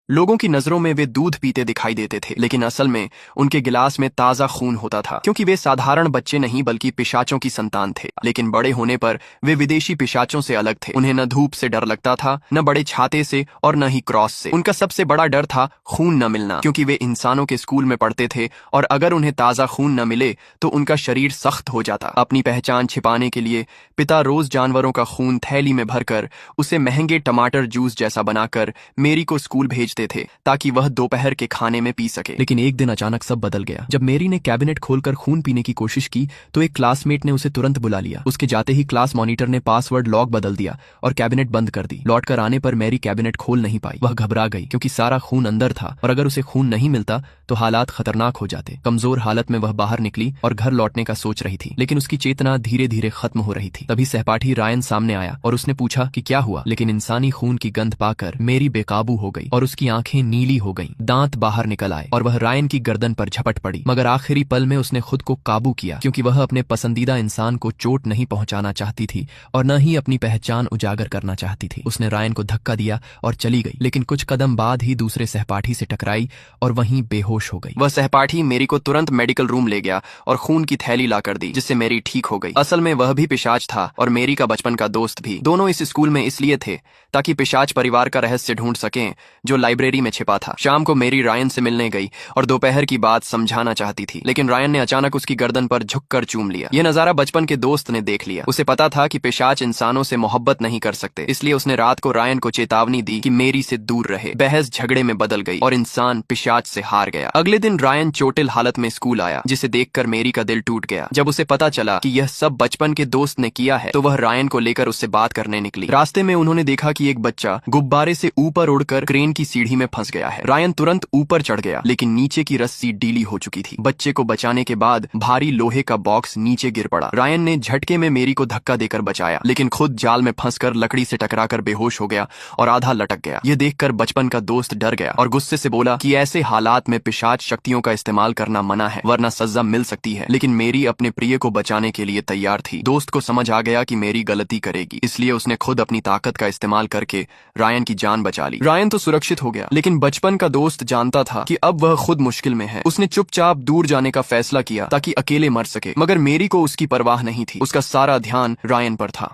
लोगों की नजरों में वे दूध पीते दिखाई देते थे, लेकिन असल में उनके गिलास में ताजा खून होता था, क्योंकि वे साधारण बच्चे नहीं बल्कि पिशाचों की संतान थे। लेकिन बड़े होने पर वे विदेशी पिशाचों से अलग थे। उन्हें न धूप से डर लगता था, न बड़े छाते से और न ही क्रॉस से। उनका सबसे बड़ा डर था खून न मिलना, क्योंकि वे इंसानों के स्कूल में पढ़ते थे और अगर उन्हें ताजा खून न मिले तो उनका शरीर सख्त हो जाता। अपनी पहचान छिपाने के लिए पिता रोज जानवरों का खून थैली में भरकर उसे महंगे टमाटर जूस जैसा बनाकर मेरी को स्कूल भेजते थे ताकि वह दोपहर के खाने में पी सके। लेकिन एक दिन अचानक सब बदल गया। जब मेरी ने कैबिनेट खोलकर खून पीने की कोशिश की तो एक क्लासमेट ने उसे तुरंत बुला लिया। उसके जाते ही क्लास मॉनिटर ने पासवर्ड लॉक बदल दिया और कैबिनेट बंद कर दी। लौट कर आने पर मेरी कैबिनेट खोल नहीं पाई। वह घबरा गई क्योंकि सारा खून अंदर था और अगर उसे खून नहीं मिलता तो हालात खतरनाक हो जाते। कमजोर हालत में वह बाहर निकली और घर लौटने का सोच रही थी, लेकिन उसकी चेतना धीरे धीरे खत्म हो रही थी। तभी सहपाठी रायन सामने आया और उसने पूछा कि क्या हुआ, लेकिन इंसानी खून की गंध पाकर मेरी बेकाबू हो गई और उसकी आंखें नीली हो गईं, दांत बाहर निकल आए और वह रायन की गर्दन पर झपट पड़ी। मगर आखिरी पल में उसने खुद को काबू किया, क्योंकि वह अपने पसंदीदा इंसान को चोट नहीं पहुंचाना चाहती थी और न ही अपनी पहचान उजागर करना चाहती थी। उसने रायन को धक्का दिया और चली गई, लेकिन कुछ कदम बाद ही दूसरे सहपाठी से टकराई और वहीं बेहोश हो गई। वह सहपाठी मेरी को तुरंत मेडिकल रूम ले गया और खून की थैली लाकर दी, जिससे मेरी ठीक हो गई। असल में वह भी पिशाच था और मेरी का बचपन का दोस्त भी। दोनों इस स्कूल में इसलिए थे ताकि पिशाच परिवार का रहस्य ढूंढ सकें जो लाइब्रेरी में छिपा था। शाम को मेरी रायन से मिलने गई और दोपहर की बात समझाना चाहती थी, लेकिन रायन ने अचानक उसकी गर्दन पर झुककर चूम लिया। यह नजारा बचपन के दोस्त ने देख लिया। उसे पता था कि पिशाच इंसानों से मोहब्बत नहीं कर सकते, इसलिए उसने रात को रायन को चेतावनी दी कि मेरी से दूर रहे। बहस झगड़े में बदल गई और इंसान पिशाच से हार गया। अगले दिन रायन चोटिल हालत में स्कूल आया, जिसे देखकर मेरी का दिल टूट गया। जब उसे पता चला कि यह सब बचपन के दोस्त ने किया है तो वह रायन को लेकर उससे बात करने निकली। रास्ते में उन्होंने देखा कि एक बच्चा गुब्बारे से ऊपर उड़कर क्रेन की सीढ़ी में फंस गया है। रायन तुरंत ऊपर चढ़ गया, लेकिन नीचे की रस्सी ढीली हो चुकी थी। बच्चे को बचाने के बाद भारी लोहे का बॉक्स नीचे गिर पड़ा। रायन ने झटके में मेरी को धक्का देकर बचाया, लेकिन खुद जाल में फंसकर लकड़ी से टकराकर बेहोश हो गया और आधा लटक गया। यह देखकर बचपन का दोस्त डर गया और गुस्से से बोला कि ऐसे हालात में पिशाच शक्तियों का इस्तेमाल करना मना है, वरना सजा मिल सकती है। लेकिन मेरी अपने प्रिय को बचाने के लिए तैयार थी। दोस्त को समझ आ गया कि मेरी गलती करेगी, इसलिए उसने खुद अपनी ताकत का इस्तेमाल करके रायन की जान बचा ली। रायन तो सुरक्षित हो गया, लेकिन बचपन का दोस्त जानता था कि अब वह खुद मुश्किल में है। उसने चुपचाप दूर जाने का फैसला किया ताकि अकेले मर सके, मगर मेरी को उसकी परवाह नहीं थी। उसका सारा ध्यान रायन पर था।